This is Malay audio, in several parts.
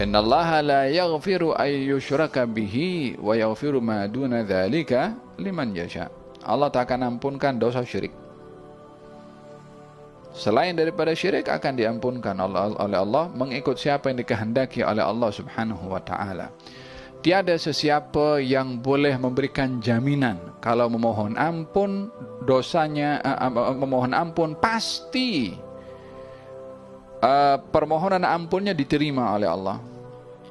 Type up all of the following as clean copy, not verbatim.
Innallaha la yaghfiru ay yushraka bihi wa yaghfiru ma duna dzalika liman yasha. Allah tak akan ampunkan dosa syirik. Selain daripada syirik akan diampunkan oleh Allah mengikut siapa yang dikehendaki oleh Allah Subhanahu wa taala. Tiada sesiapa yang boleh memberikan jaminan kalau memohon ampun dosanya, memohon ampun pasti permohonan ampunnya diterima oleh Allah.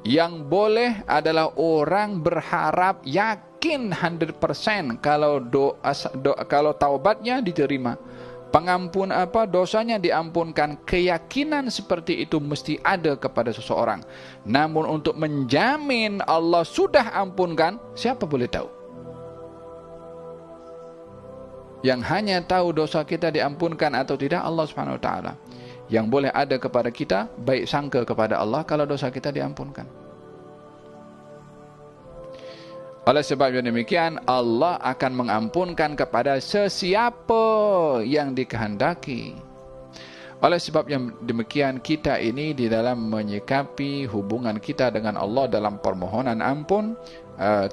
Yang boleh adalah orang berharap yakin 100% kalau taubatnya diterima. Pengampun dosanya diampunkan. Keyakinan seperti itu mesti ada kepada seseorang. Namun untuk menjamin Allah sudah ampunkan, siapa boleh tahu? Yang hanya tahu dosa kita diampunkan atau tidak Allah Subhanahu wa taala. Yang boleh ada kepada kita baik sangka kepada Allah kalau dosa kita diampunkan. Oleh sebab yang demikian Allah akan mengampunkan kepada sesiapa yang dikehendaki. Oleh sebab yang demikian kita ini di dalam menyikapi hubungan kita dengan Allah dalam permohonan ampun,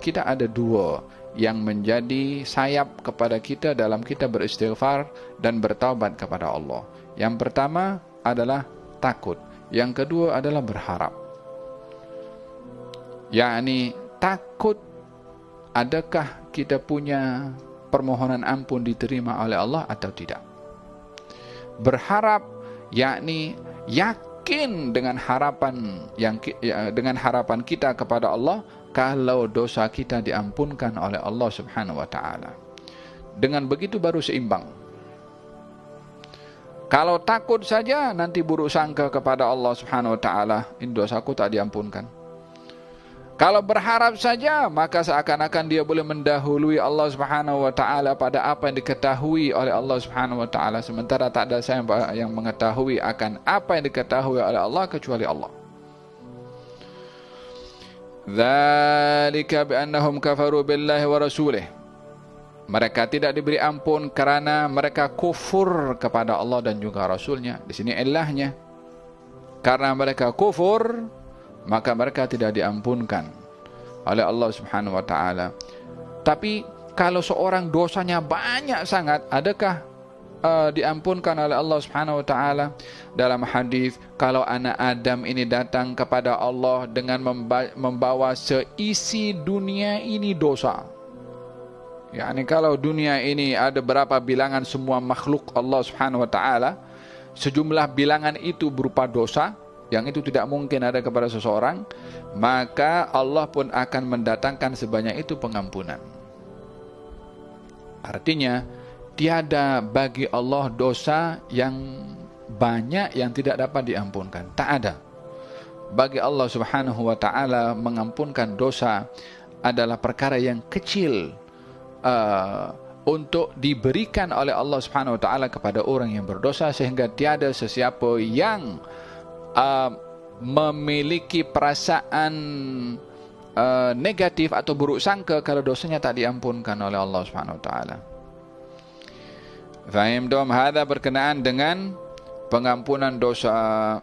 kita ada dua yang menjadi sayap kepada kita dalam kita beristighfar dan bertaubat kepada Allah. Yang pertama adalah takut. Yang kedua adalah berharap. Yakni takut, adakah kita punya permohonan ampun diterima oleh Allah atau tidak. Berharap, yakni yakin dengan harapan kita kepada Allah kalau dosa kita diampunkan oleh Allah Subhanahu wa taala. Dengan begitu baru seimbang. Kalau takut saja nanti buruk sangka kepada Allah Subhanahu wa taala, ini dosaku tak diampunkan. Kalau berharap saja, maka seakan-akan dia boleh mendahului Allah Subhanahu wa taala pada apa yang diketahui oleh Allah Subhanahu wa taala, sementara tak ada saya yang mengetahui akan apa yang diketahui oleh Allah kecuali Allah. Dzalika bi annahum kafaru billahi wa rasulih. Mereka tidak diberi ampun kerana mereka kufur kepada Allah dan juga Rasulnya. Di sini ilahnya. Karena mereka kufur, maka mereka tidak diampunkan oleh Allah Subhanahu wa taala. Tapi kalau seorang dosanya banyak sangat, adakah diampunkan oleh Allah Subhanahu wa taala? Dalam hadis, kalau anak Adam ini datang kepada Allah dengan membawa seisi dunia ini dosa. Yani kalau dunia ini ada berapa bilangan semua makhluk Allah Subhanahu wa taala, sejumlah bilangan itu berupa dosa yang itu tidak mungkin ada kepada seseorang, maka Allah pun akan mendatangkan sebanyak itu pengampunan. Artinya tiada bagi Allah dosa yang banyak yang tidak dapat diampunkan. Tak ada. Bagi Allah Subhanahu wa taala mengampunkan dosa adalah perkara yang kecil untuk diberikan oleh Allah Subhanahu wa taala kepada orang yang berdosa, sehingga tiada sesiapa yang memiliki perasaan negatif atau buruk sangka kalau dosanya tak diampunkan oleh Allah Subhanahu wa taala. Fahim dom, hadza berkenaan dengan pengampunan dosa.